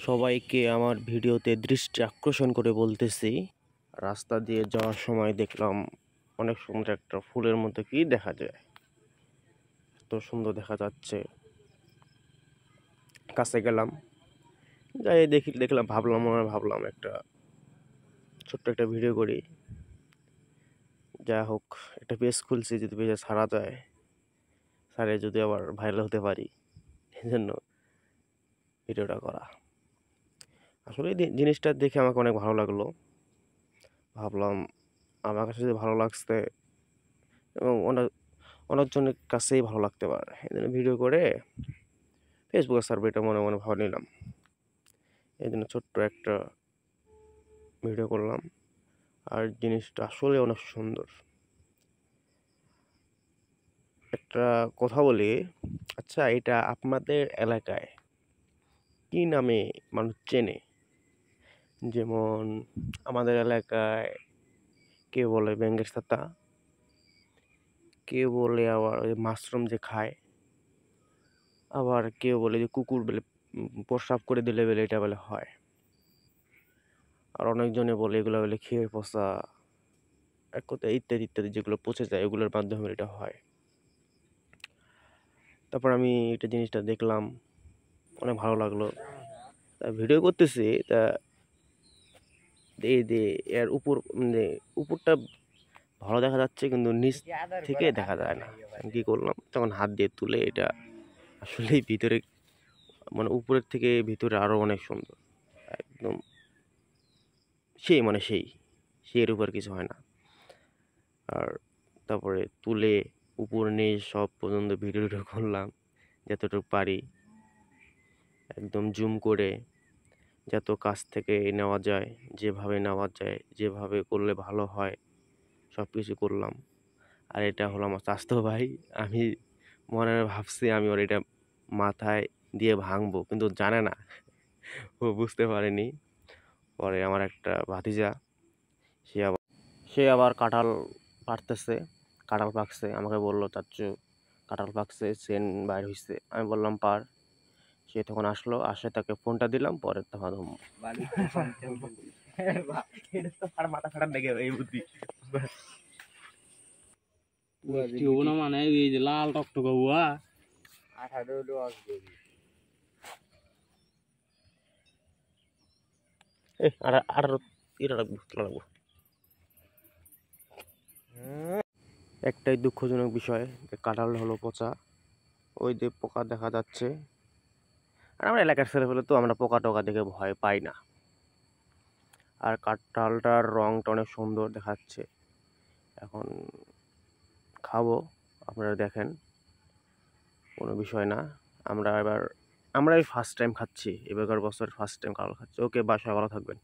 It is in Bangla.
সবাইকে আমার ভিডিওতে দৃষ্টি আকর্ষণ করে বলতেছি, রাস্তা দিয়ে যাওয়ার সময় দেখলাম অনেক সুন্দর একটা ফুলের মতো কি দেখা যায়। এত সুন্দর দেখা যাচ্ছে, কাছে গেলাম, যাই দেখলাম, ভাবলাম একটা ছোট্ট একটা ভিডিও করি। যা হোক, একটা পেজ খুলছি, যদি পেজে ছাড়া যায়, ছাড়ে যদি আবার ভাইরাল হতে পারি, এই জন্য ভিডিওটা করা। আসলে জিনিসটা দেখে আমাকে অনেক ভালো লাগলো। ভাবলাম আমার কাছে যদি ভালো লাগছে এবং অনেকজনের কাছেই ভালো লাগতে পারে, এই জন্য ভিডিও করে ফেসবুকে সার্ভে এটা মনে মনে ভাবে নিলাম। এই জন্য ছোট্ট একটা ভিডিও করলাম। আর জিনিসটা আসলে অনেক সুন্দর। একটা কথা বলি, আচ্ছা, এটা আপনাদের এলাকায় কি নামে মানুষ চেনে? যেমন আমাদের এলাকায় কেউ বলে ব্যাঙের ছাতা, কেউ বলে আবার ওই মাশরুম যে খায়, আবার কেউ বলে যে কুকুর বলে প্রস্রাব করে দিলে বলে এটা বলে হয়, আর অনেকজনে বলে এগুলো বলে খেয়ে পচা, এক কথায় ইত্যাদি ইত্যাদি, যেগুলো পচে যায় ওগুলোর মাধ্যমে এটা হয়। তারপর আমি এটা জিনিসটা দেখলাম, অনেক ভালো লাগলো, তা ভিডিও করতেছি। তা এর উপরটা ভালো দেখা যাচ্ছে, কিন্তু নিচ থেকে দেখা যায় না। আমি কি করলাম, তখন হাত দিয়ে তুলে এটা আসলেই ভিতরে, মানে উপরের থেকে ভিতরে আরো অনেক সুন্দর, একদম সেই এর উপর কিছু হয় না। আর তারপরে তুলে উপর নিয়ে সব পর্যন্ত ভিডিওটা করলাম, যতটুকু পারি একদম জুম করে, যত কাছ থেকে নেওয়া যায়, যেভাবে করলে ভালো হয় সব কিছু করলাম। আর এটা হলো আমার চাচাতো ভাই। আমি মনে ভাবছি আমি ওর এটা মাথায় দিয়ে ভাঙবো, কিন্তু জানে না, ও বুঝতে পারেনি। পরে আমার একটা ভাতিজা, সে আবার কাঁঠাল পাড়তেছে, কাঁঠাল পাকছে, আমাকে বললো, চাচ্চু কাঁঠাল পাকছে, সেন বাইর হইছে। আমি বললাম পার। সে তখন আসলো, আসে তাকে ফোনটা দিলাম, পরে তখন মাথা ফাটার দেখে এই বুদ্ধি মানে এই যে লাল টকটকা হুয়া একটাই দুঃখজনক বিষয়, কাঁঠাল হলো পচা, ওই যে পোকা দেখা যাচ্ছে। আর আমরা এলাকার ছেলে হলে তো আমরা পোকা টোকা দেখে ভয় পাই না। আর কাঁঠালটার রংটা অনেক সুন্দর দেখাচ্ছে। এখন খাবো, আপনারা দেখেন, কোনো বিষয় না। আমরাই ফার্স্ট টাইম খাচ্ছি, এবারকার বছর ফার্স্ট টাইম কাঁঠাল খাচ্ছি। ওকে, বাসায় ভালো থাকবেন।